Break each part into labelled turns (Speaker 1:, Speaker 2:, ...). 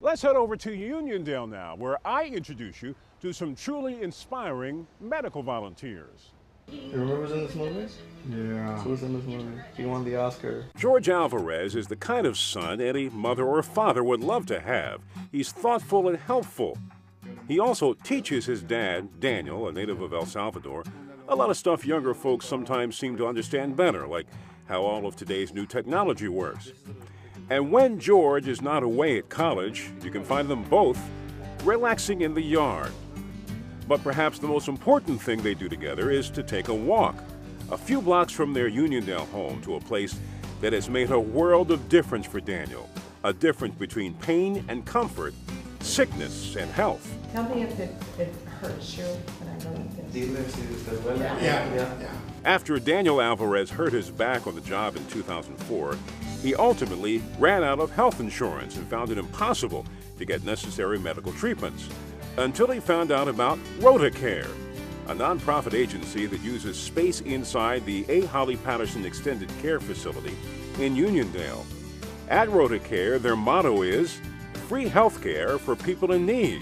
Speaker 1: Let's head over to Uniondale now, where I introduce you to some truly inspiring medical volunteers.
Speaker 2: You remember who's in this movie?
Speaker 3: Yeah.
Speaker 2: Who's in this movie? He won the Oscar.
Speaker 1: George Alvarez is the kind of son any mother or father would love to have. He's thoughtful and helpful. He also teaches his dad, Daniel, a native of El Salvador, a lot of stuff younger folks sometimes seem to understand better, like how all of today's new technology works. And when George is not away at college, you can find them both relaxing in the yard. But perhaps the most important thing they do together is to take a walk, a few blocks from their Uniondale home to a place that has made a world of difference for Daniel, a difference between pain and comfort, sickness and health.
Speaker 4: Tell me if it hurts you when I go like this.
Speaker 3: Yeah.
Speaker 1: After Daniel Alvarez hurt his back on the job in 2004, he ultimately ran out of health insurance and found it impossible to get necessary medical treatments, until he found out about RotaCare, a nonprofit agency that uses space inside the A. Holly Patterson Extended Care Facility in Uniondale. At RotaCare, their motto is free health care for people in need,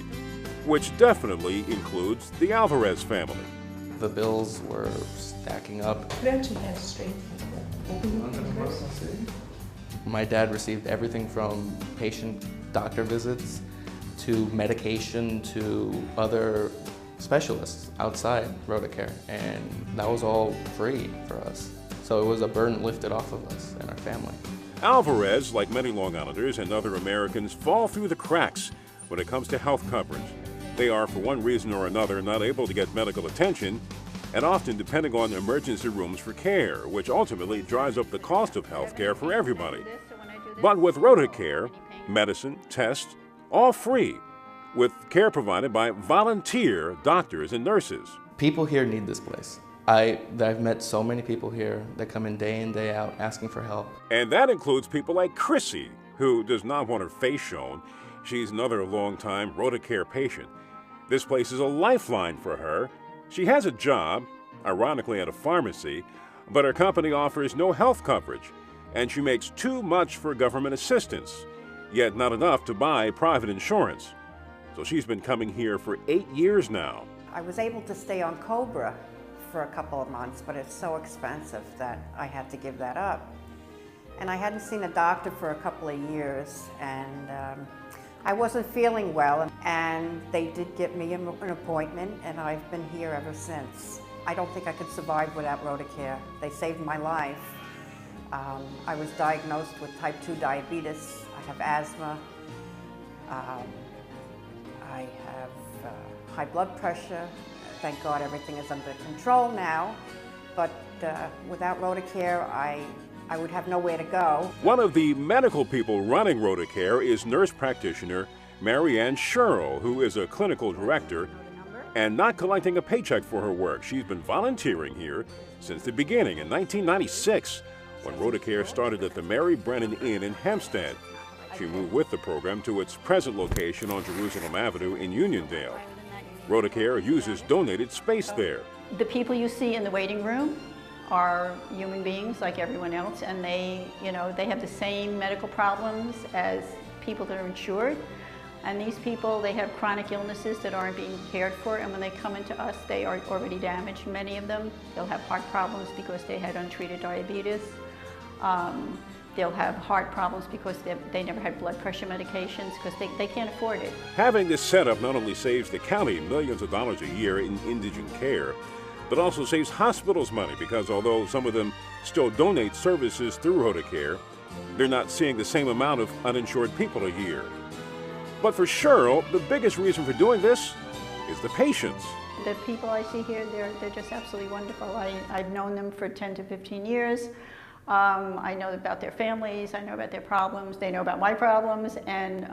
Speaker 1: which definitely includes the Alvarez family.
Speaker 2: The bills were stacking up.
Speaker 4: Put out your head straight.
Speaker 2: My dad received everything from patient doctor visits to medication to other specialists outside RotaCare, and that was all free for us. So it was a burden lifted off of us and our family.
Speaker 1: Alvarez, like many Long Islanders and other Americans, fall through the cracks when it comes to health coverage. They are, for one reason or another, not able to get medical attention, and often depending on emergency rooms for care, which ultimately drives up the cost of health care for everybody. But with RotaCare, medicine, tests, all free, with care provided by volunteer doctors and nurses.
Speaker 2: People here need this place. I've met so many people here that come in day out asking for help.
Speaker 1: And that includes people like Chrissy, who does not want her face shown. She's another longtime RotaCare patient. This place is a lifeline for her. She has a job, ironically at a pharmacy, but her company offers no health coverage, and she makes too much for government assistance, yet not enough to buy private insurance. So she's been coming here for 8 years now.
Speaker 5: I was able to stay on Cobra for a couple of months, but it's so expensive that I had to give that up. And I hadn't seen a doctor for a couple of years, and I wasn't feeling well, and they did get me an appointment, and I've been here ever since. I don't think I could survive without RotaCare. They saved my life. I was diagnosed with type 2 diabetes. I have asthma. I have high blood pressure. Thank God everything is under control now. But without RotaCare, I would have nowhere to go.
Speaker 1: One of the medical people running RotaCare is nurse practitioner Marianne Sherrill, who is a clinical director and not collecting a paycheck for her work. She's been volunteering here since the beginning in 1996, when RotaCare started at the Mary Brennan Inn in Hempstead. She moved with the program to its present location on Jerusalem Avenue in Uniondale. RotaCare uses donated space there.
Speaker 6: The people you see in the waiting room are human beings like everyone else, and they have the same medical problems as people that are insured. And these people, they have chronic illnesses that aren't being cared for, and when they come into us, they are already damaged. Many of them, they'll have heart problems because they had untreated diabetes. They'll have heart problems because they never had blood pressure medications because they can't afford it.
Speaker 1: Having this setup not only saves the county millions of dollars a year in indigent care, but also saves hospitals money, because although some of them still donate services through RotaCare, they're not seeing the same amount of uninsured people a year. But for Cheryl, the biggest reason for doing this is the patients.
Speaker 6: The people I see here, they're just absolutely wonderful. I've known them for 10 to 15 years. I know about their families, I know about their problems, they know about my problems, and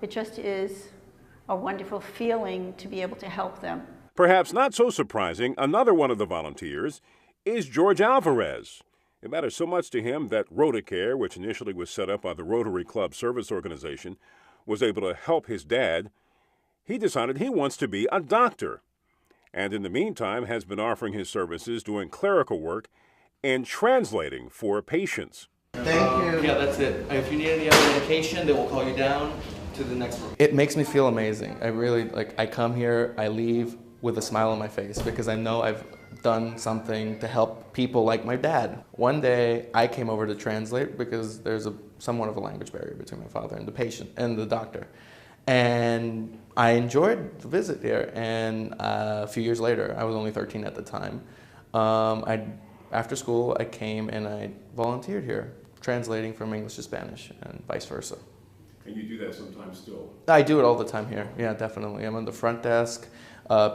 Speaker 6: it just is a wonderful feeling to be able to help them.
Speaker 1: Perhaps not so surprising, another one of the volunteers is George Alvarez. It matters so much to him that RotaCare, which initially was set up by the Rotary Club Service Organization, was able to help his dad. He decided he wants to be a doctor, and in the meantime has been offering his services doing clerical work and translating for patients.
Speaker 3: Thank you.
Speaker 2: Yeah, that's it. If you need any other medication, they will call you down. to the next room. It makes me feel amazing. I really, like, I come here, I leave with a smile on my face because I know I've done something to help people like my dad. One day I came over to translate because there's somewhat of a language barrier between my father and the patient and the doctor. And I enjoyed the visit here, and a few years later, I was only 13 at the time, after school I came and I volunteered here, translating from English to Spanish and vice versa.
Speaker 1: And you do that sometimes still?
Speaker 2: I do it all the time here, yeah, definitely. I'm on the front desk,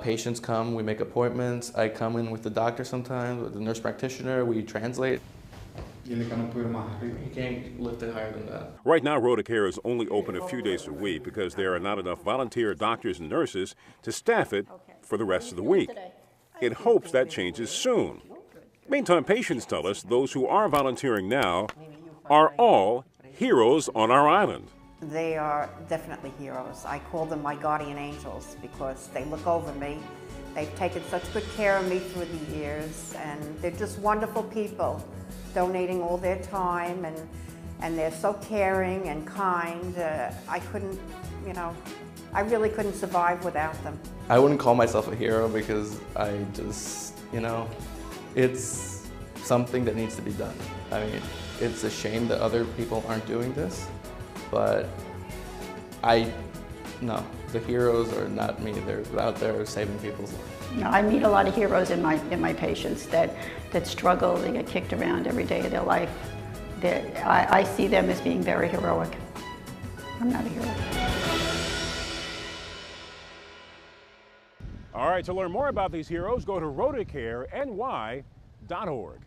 Speaker 2: patients come, we make appointments, I come in with the doctor sometimes, with the nurse practitioner, we translate. He can't lift it higher than that.
Speaker 1: Right now, RotaCare is only open a few days a week because there are not enough volunteer doctors and nurses to staff it for the rest of the week. It hopes that changes soon. Meantime, patients tell us those who are volunteering now are all heroes on our island.
Speaker 5: They are definitely heroes. I call them my guardian angels because they look over me. They've taken such good care of me through the years, and they're just wonderful people, donating all their time, and they're so caring and kind. I couldn't, I really couldn't survive without them.
Speaker 2: I wouldn't call myself a hero because I just, it's something that needs to be done. I mean, it's a shame that other people aren't doing this, but no, the heroes are not me. They're out there saving people's lives.
Speaker 6: I meet a lot of heroes in my patients that struggle, they get kicked around every day of their life. I see them as being very heroic. I'm not a hero.
Speaker 1: All right, to learn more about these heroes, go to RotaCareNY.org.